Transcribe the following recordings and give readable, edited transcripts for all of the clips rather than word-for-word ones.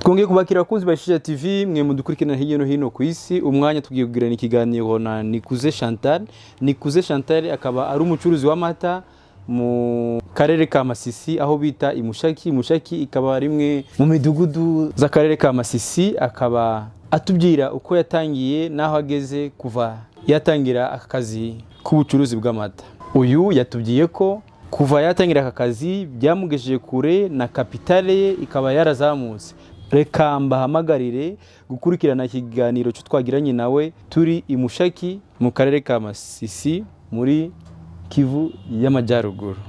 Twongeye kubakira abakunzi ba Shisha TV mwe mudukurikirana hirya no hino ku isi. Umwanya tugiye kugirana ikiganiro na Nikuze Chantal. Nikuze Chantal akaba ari umucuruzi w'amata mu karere ka Masisi aho bita Imushaki. Imushaki ikaba rimwe mu midugudu z'akarere ka Masisi. Akaba atubwira uko yatangiye naho ageze kuva yatangira akazi k'ubucuruzi bw'amata. Uyu yatubwiye ko kuva yatangira aka kazi byamugejeje kure na kapitale ye ikaba yarazamutse. Reka mbahamagarire gukurikirana ikiganiro cyo twagiranye nawe turi Imushaki mu karere ka Masisi muri Kivu y'Amajyaruguru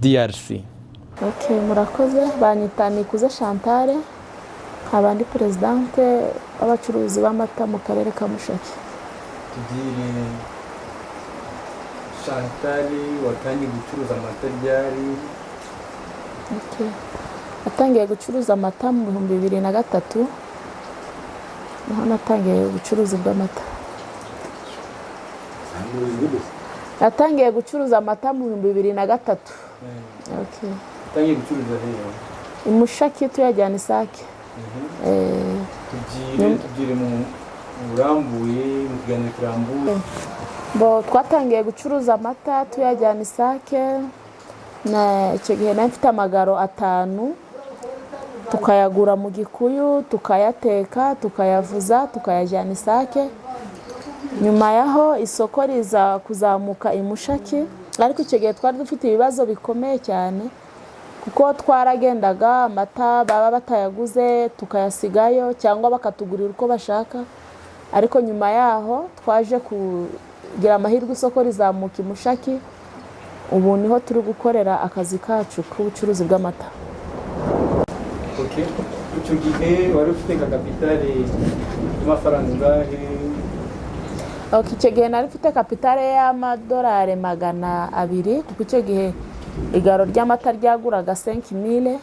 DRC. Murakoze. Banyita Nikuze Chantal, abandi presidente w'abacuruzi b'amata mu karere ka Mushaki. Tugire Chantal watangiye gucuruza amata ryari? Natangiye gucuruza amata mu 2003, naho natangiye ubucuruzi bw'amata. Natangiye gucuruza amata mu 2003. Natangiye gucuruza rero Imushaki tuyajyana Isake. Tugire mu urambuye mu kiganiro kirambuye. Twatangiye gucuruza amata tuyajyana Isake. Na icyo gihe nafite amagaro 5, tukayagura mu Gikuyu, tukayateka, tukayavuza, tukayajyana Isake. Nyuma yaho isoko riza kuzamuka Imushaki, ariko icyo gihe twari dufite ibibazo bikomeye cyane kuko twaragendaga amata baba batayaguze tukayasigayo cyangwa bakatugurira uko bashaka. Ariko nyuma yaho twaje kugira amahirwe isoko rizamuka Imushaki. Ubu niho turi gukorera akazi kacu k'ubucuruzi bw'amata. Icyo gihe wari ufite kapitale y'amafaranga angahe? Icyo gihe nari mfite kapitale y'amadolari 200 kuko icyo gihe igaro ry'amata ryaguraga 5,000.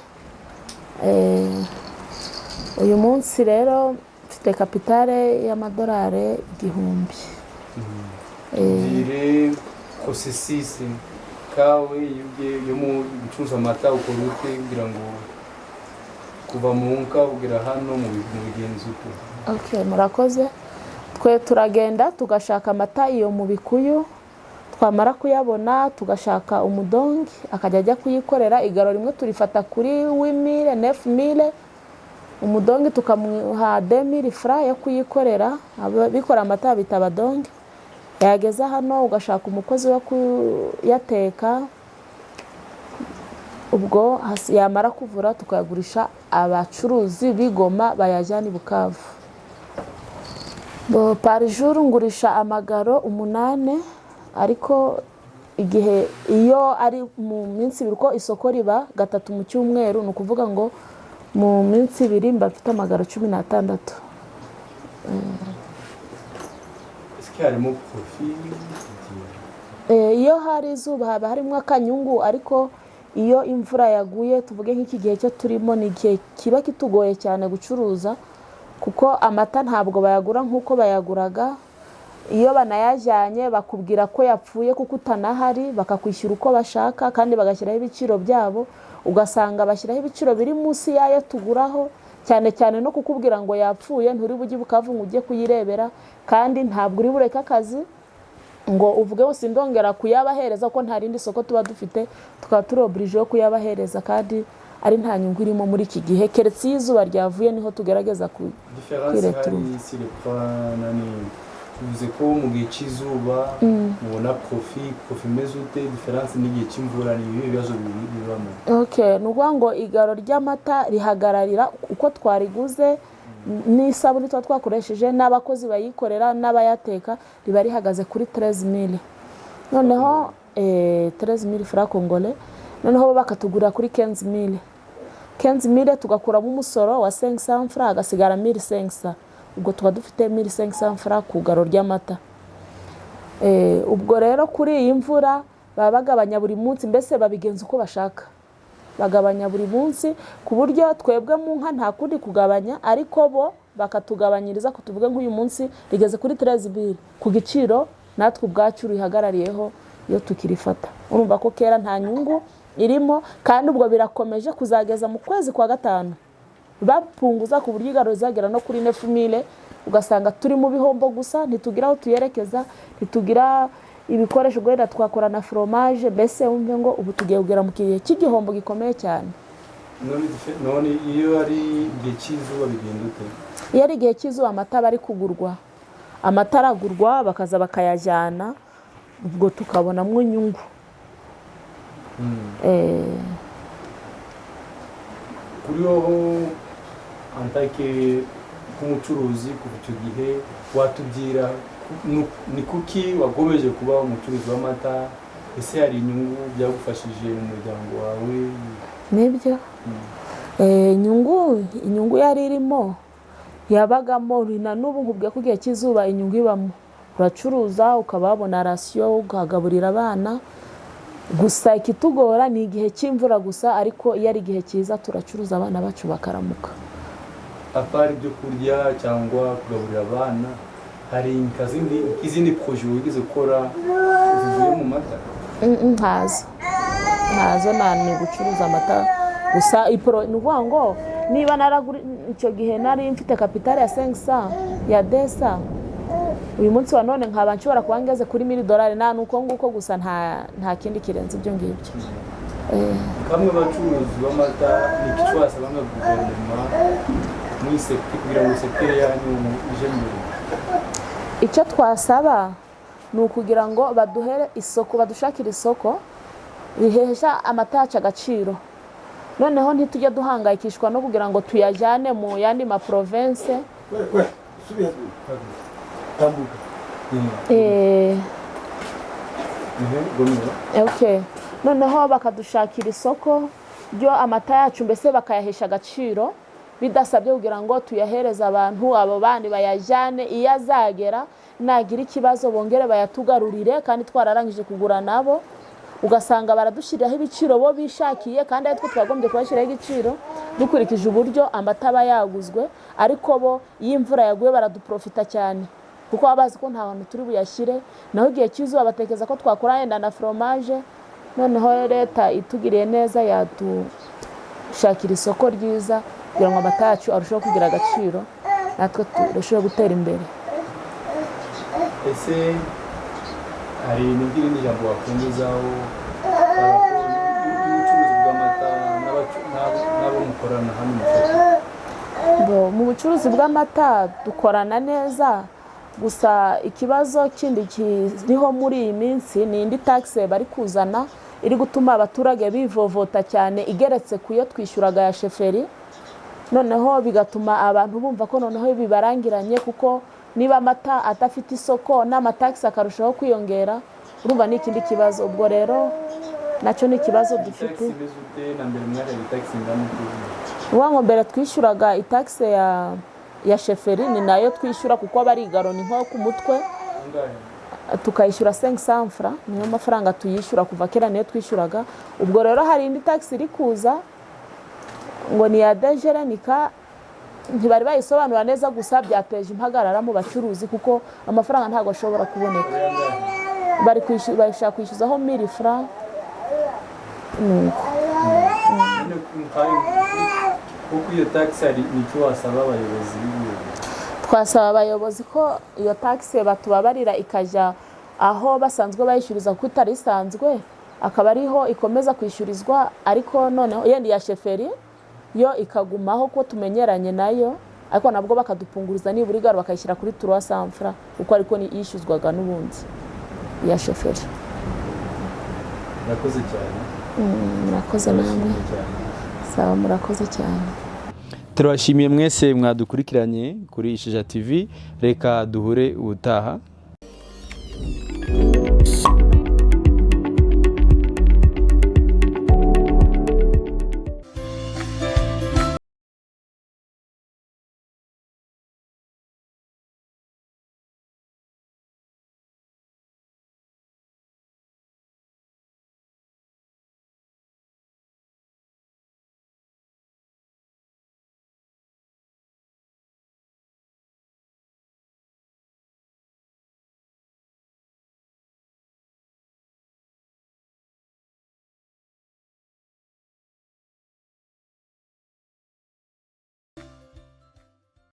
Uyu munsi rero mfite kapitale y'amadolari 1,000. Processus kawe yo mu gucuruza amata ukora ute kugira ngo kuva mu nka ugera hano mu bigenzo uko? Murakoze. Twe turagenda tugashaka amata iyo mu Bikuyu, twamara kuyabona tugashaka umudongi akajya ajya kuyikorera. Igaro rimwe turifata kuri 8,000 9,000, umudongi tukamuha 2,000 francs yo kuyikorera. Bikora amata bita abadongi. Yageza hano ugashaka umukozi wo kuyateka, ubwo yamara kuvura tukayagurisha abacuruzi b'Igoma bayajyana i Bukavu. Par jour ngurisha amagaro 8, ariko igihe iyo ari mu minsi 2 ko isoko riba 3 mu cyumweru, ni ukuvuga ngo mu minsi 2 mba mfite amagaro 16. Harimo profil. Iyo hari izuba haba harimo akanyungu, ariko iyo imvura yaguye tuvuge nk'iki gihe cyo turimo ni igihe kiba kitugoye cyane gucuruza kuko amata ntabwo bayagura nk'uko bayaguraga. Iyo banayajyanye bakubwira ko yapfuye kuko utanahari, bakakwishyura uko bashaka kandi bagashyiraho ibiciro byabo. Ugasanga bashyiraho ibiciro biri munsi yayo tuguraho, cyane cyane no kukubwira ngo yapfuye nturi bujye Bukavu ngo ujye kuyirebera, kandi ntabwo uri bureka akazi ngo uvuge wose ndongera kuyabahereza ko nta rindi soko tuba dufite, tukaba turi oblige yo kuyabahereza kandi ari nta nyungu irimo muri iki gihe. Keretse izuba ryavuye niho tugerageza kwiretura. Uvuze ko mu gihe cy'izuba mubona profit imeze ute? Difference n'igihe cy'imvura ni ibibazo bibamo? Ni ukuvuga ngo igaro ry'amata rihagararira uko twariguze n'isabuni tuba twakoresheje n'abakozi bayikorera n'abayateka, riba rihagaze kuri 13,000. Noneho 13,000 francs congolais. Noneho bakatugurira kuri 15,000. 15,000 tugakuramo umusoro wa 500 francs, agasigara 1,500. Ubwo tuba dufite 1,500 francs ku garo ry'amata. Ubwo rero kuri iyi mvura baba bagabanya buri munsi, mbese babigenza uko bashaka. Bagabanya buri munsi ku buryo twebwe mu nka nta kundi kugabanya, ariko bo bakatugabanyiriza kutuvuge nk'uyu munsi rigeze kuri 13,000 ku giciro natwe ubwacu rihagarariyeho iyo tukirifata. Urumva ko kera nta nyungu irimo, kandi ubwo birakomeje kuzageza mu kwezi kwa 5. bapunguza ku buryo igaro rizagera no kuri 9,000, ugasanga turi mu bihombo gusa, ntitugira aho tuyerekeza, ntitugira ibikoresho guhera twakora na fromage. Mbese wumve ngo ubu tugiye kugera mu gihe cy'igihombo gikomeye cyane. none iyo ari igihe cy'izuba bigenda ute? Iyo ari igihe cy'izuba amata bari kugurwa, amata aragurwa bakaza bakayajyana, ubwo tukabonamo inyungu. Kuri wowe antake nk'umucuruzi kuva icyo gihe watubwira ni kuki wagomeje kuba umucuruzi w'amata? Ese hari inyungu byagufashije mu muryango wawe? Nibyo. Inyungu yari irimo yabagamo, na n'ubu nkubwiye ko igihe cy'izuba inyungu ibamo. Uracuruza ukaba wabona rasiyo ukagaburira abana, gusa ikitugora ni igihe cy'imvura gusa, ariko iyo ari igihe cyiza turacuruza abana bacu bakaramuka. Apari ibyo kurya cyangwa kugaburira abana, hari izindi projet wigeze gukora zivuye mu mata? Ntazo ni gucuruza amata gusa. Ni ukuvuga ngo niba icyo gihe nari mfite kapitali ya 500 ya desa, uyu munsi wa none nkaba nshobora kuba ngeze kuri $1,000,000, nta nuko nguko gusa, nta kindi kirenze ibyo ngibyo. Kamwe bacuruzi b'amata ni iki twasaba nka guverinoma muri sekiteri kugira ngo sekiteri yanyu ije imbere? Icyo twasaba ni ukugira ngo baduhere isoko, badushakire isoko rihesha amata yacu agaciro. Noneho ntitujye duhangayikishwa no kugira ngo tuyajyane mu yandi ma province. Noneho bakadushakira isoko ryo amata yacu, mbese bakayahesha agaciro, bidasabye kugira ngo tuyahereze abantu abo bandi bayajyane. Iyo azagera nagira ikibazo bongere bayatugarurire, kandi twararangije kugura nabo, ugasanga baradushyiriraho ibiciro bo bishakiye, kandi ari twe twagombye kubashyiraho igiciro dukurikije uburyo amata aba yaguzwe. Ariko bo iyo imvura yaguye baraduprofita cyane, kuko baba bazi ko nta hantu turi buyashyire. Naho igihe cy'izuba batekereza ko twakora yenda na fromage. Noneho leta itugiriye neza yadushakira isoko ryiza kugira ngo amata yacu arusheho kugira agaciro, natwe turusheho gutera imbere. Ese hari n'irindi jambo wakundizaho ubucuruzi bw'amata n'abo mukorana hano mu isoko? Mu bucuruzi bw'amata dukorana neza, gusa ikibazo kindi kiriho muri iyi minsi ni indi taxe bari kuzana iri gutuma abaturage bivovota cyane, igeretse ku yo twishyuraga ya sheferi. Noneho bigatuma abantu bumva ko noneho bibarangiranye, kuko niba amata adafite isoko n'amataxi akarushaho kwiyongera, urumva ni ikindi kibazo. Ubwo rero nacyo ni ikibazo dufite. Uwa ngo mbere twishyuraga itaxe ya sheferi, ni nayo twishyura kuko bari igaro ni nko ku mutwe, tukayishyura 500 francs, niyo mafaranga tuyishyura kuva kera, niyo twishyuraga. Ubwo rero hari indi taxi iri kuza ngo ni ya dejerenika, ntibari bayisobanura neza, gusa byateje impagarara mu bacuruzi kuko amafaranga ntabwo ashobora kuboneka. Bari bashaka kwishyuzaho 1000 francs. Kuko iyo taxi ari nicyo wasaba abayobozi b'igihugu? Twasaba abayobozi ko iyo taxi batubabarira ikajya aho basanzwe bayishyuriza, kuko itari isanzwe akaba ariho ikomeza kwishyurizwa. Ariko noneho yenda ya sheferi yo ikagumaho ko tumenyeranye nayo, ariko nabwo bakadupunguriza nibura igaro bakayishyira kuri 300 francs, kuko ariko ni yishyuzwaga n'ubundi ya sheferi. Murakoze cyane. Murakoze namwe. Sawa, murakoze cyane. Turashimiye mwese mwadukurikiranye kuri Isheja TV. Reka duhure ubutaha.